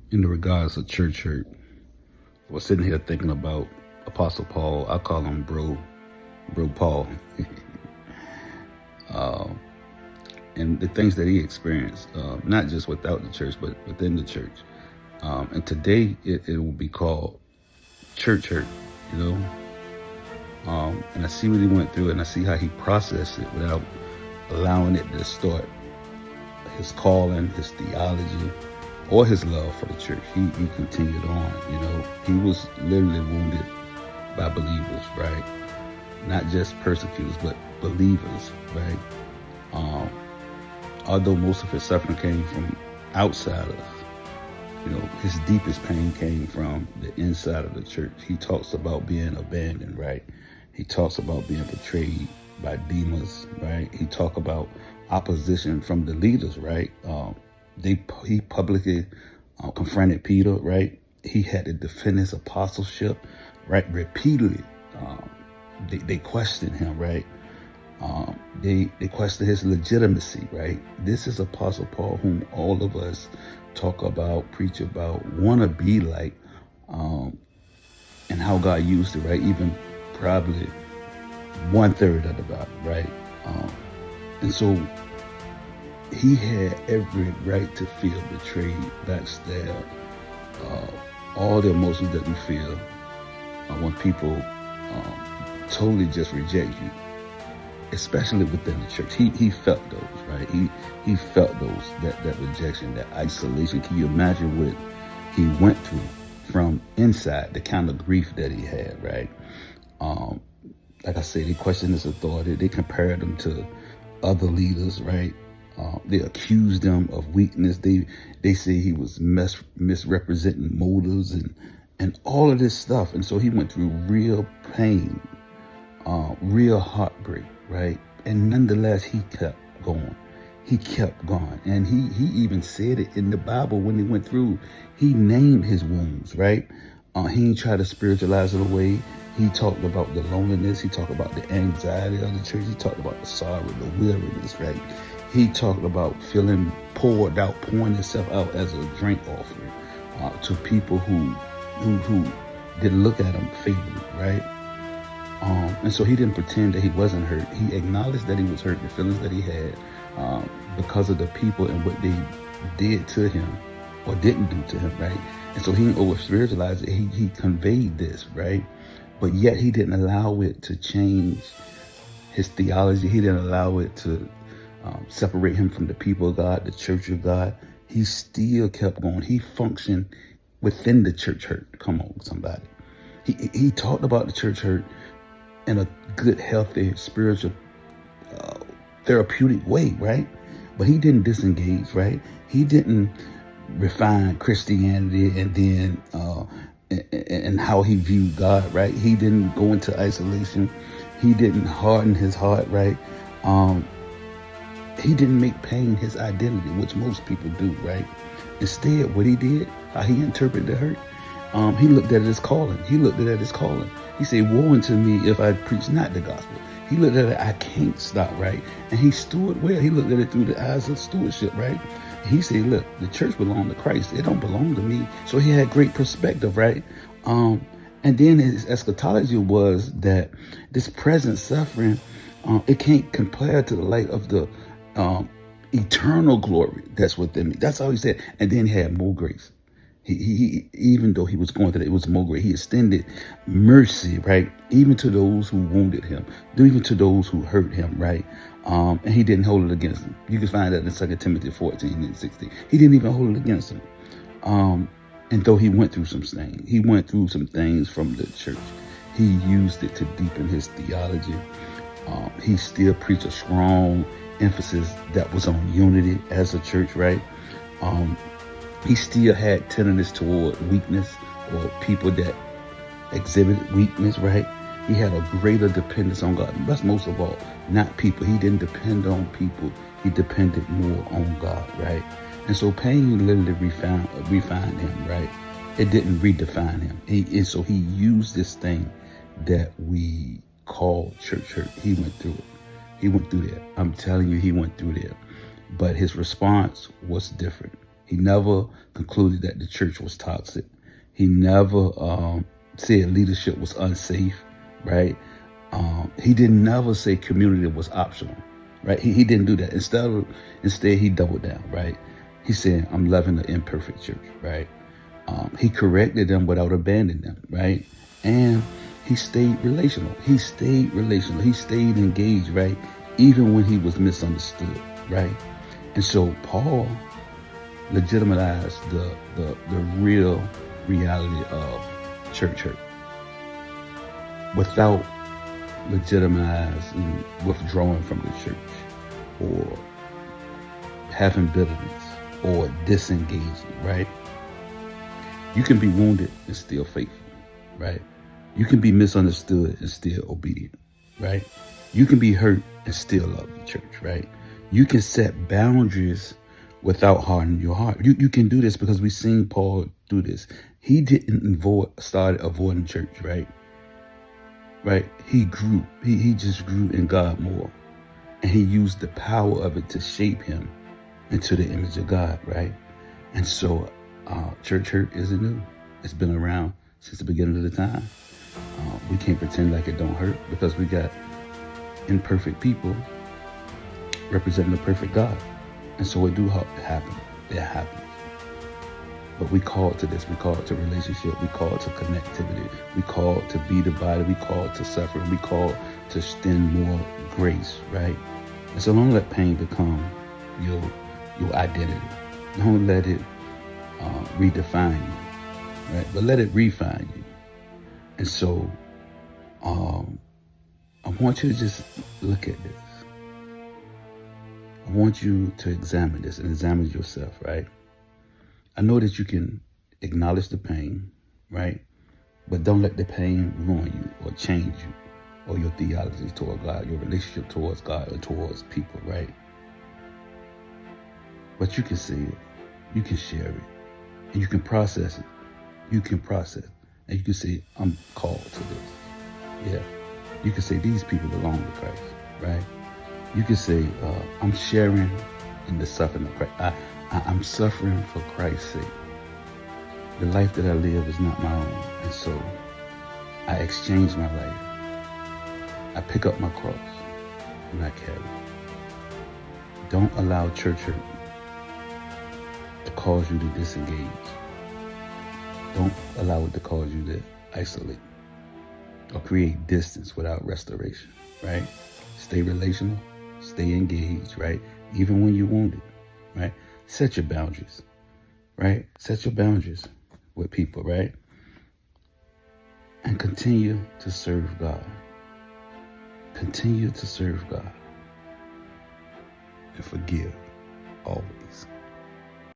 In the regards of church hurt, I was sitting here thinking about Apostle Paul. I call him bro Paul, and the things that he experienced, not just without the church, but within the church. And today it will be called church hurt, you know. And I see what he went through, and I see how he processed it without allowing it to distort his calling, his theology, or his love for the church. He continued on, you know. He was literally wounded by believers, right? Not just persecutors, but believers, right? Although most of his suffering came from outsiders, you know, his deepest pain came from the inside of the church. He talks about being abandoned, right? He talks about being betrayed by Demas, right? He talk about opposition from the leaders, right? He publicly confronted Peter, right? He had to defend his apostleship, right? Repeatedly, they questioned him, right? They questioned his legitimacy, right? This is Apostle Paul, whom all of us talk about, preach about, want to be like, and how God used it, right? Even probably 1/3 of the Bible, right? And so he had every right to feel betrayed, backstabbed, all the emotions that we feel when people totally just reject you, especially within the church. He felt those, right? He felt those, that rejection, that isolation. Can you imagine what he went through from inside, the kind of grief that he had, right? Like I said, they questioned his authority. They compared him to other leaders, right? They accused him of weakness. They say he was misrepresenting motives and all of this stuff. And so he went through real pain, real heartbreak, right? And nonetheless, he kept going. He kept going. And he even said it in the Bible when he went through. He named his wounds, right? He didn't try to spiritualize it away. He talked about the loneliness. He talked about the anxiety of the church. He talked about the sorrow, the weariness, right? He talked about feeling poured out, pouring himself out as a drink offering to people who didn't look at him favorably, right? And so he didn't pretend that he wasn't hurt. He acknowledged that he was hurt, the feelings that he had because of the people and what they did to him or didn't do to him, right? And so he didn't over-spiritualize it. He conveyed this, right? But yet he didn't allow it to change his theology. He didn't allow it to separate him from the people of God, the church of God. He still kept going. He functioned within the church hurt. Come on, somebody. He talked about the church hurt in a good, healthy, spiritual, therapeutic way, right? But he didn't disengage, right? He didn't refine Christianity and then and how he viewed God, right? He didn't go into isolation. He didn't harden his heart, right? He didn't make pain his identity, which most people do, right? Instead, what he did, how he interpreted the hurt, he looked at it as calling. He looked at it as calling. He said, woe unto me if I preach not the gospel. He looked at it, I can't stop, right? And he stewarded well. He looked at it through the eyes of stewardship, right? He said, look, the church belongs to Christ. It don't belong to me. So he had great perspective, right? And then his eschatology was that this present suffering, it can't compare to the light of the eternal glory that's within me. That's all he said. And then he had more grace. He even though he was going through it, it was more grace. He extended mercy, right? Even to those who wounded him, even to those who hurt him, right? And he didn't hold it against them. You can find that in 2 Timothy 14 and 16. He didn't even hold it against them. And though he went through some things, he went through some things from the church. He used it to deepen his theology. He still preached a strong emphasis that was on unity as a church, right? He still had tenderness toward weakness or people that exhibited weakness, right? He had a greater dependence on God. That's most of all, not people. He didn't depend on people. He depended more on God, right? And so pain literally refined him, right? It didn't redefine him. And so he used this thing that we call church hurt. He went through it. He went through that. I'm telling you, he went through there. But his response was different. He never concluded that the church was toxic. He never said leadership was unsafe, right? He didn't never say community was optional, right? He didn't do that. Instead, he doubled down, right? He said, I'm loving the imperfect church, right? He corrected them without abandoning them, right? And he stayed relational. He stayed engaged, right? Even when he was misunderstood, right? And so Paul legitimized the real reality of church hurt without legitimizing withdrawing from the church or having bitterness or disengaging, right? You can be wounded and still faithful, right? You can be misunderstood and still obedient, right? You can be hurt and still love the church, right? You can set boundaries without hardening your heart. You can do this because we've seen Paul do this. He didn't started avoiding church, right? Right? He grew. He just grew in God more. And he used the power of it to shape him into the image of God, right? And so church hurt isn't new. It's been around since the beginning of the time. We can't pretend like it don't hurt because we got imperfect people representing the perfect God. And so it do happen. It happens. But we call it to this. We call it to relationship. We call it to connectivity. We call it to be divided. We call it to suffer. We call it to extend more grace, right? And so don't let pain become your identity. Don't let it redefine you, right? But let it refine you. And so I want you to just look at this. I want you to examine this and examine yourself, right? I know that you can acknowledge the pain, right? But don't let the pain ruin you or change you or your theology toward God, your relationship towards God or towards people, right? But you can see it. You can share it. And you can process it. You can process it. And you can say, I'm called to this. Yeah. You can say, these people belong to Christ, right? You can say, I'm sharing in the suffering of Christ. I'm suffering for Christ's sake. The life that I live is not my own. And so I exchange my life. I pick up my cross and I carry it. Don't allow church hurt to cause you to disengage. Don't allow it to cause you to isolate or create distance without restoration, right? Stay relational, stay engaged, right? Even when you're wounded, right? Set your boundaries, right? Set your boundaries with people, right? And continue to serve God. Continue to serve God. And forgive always.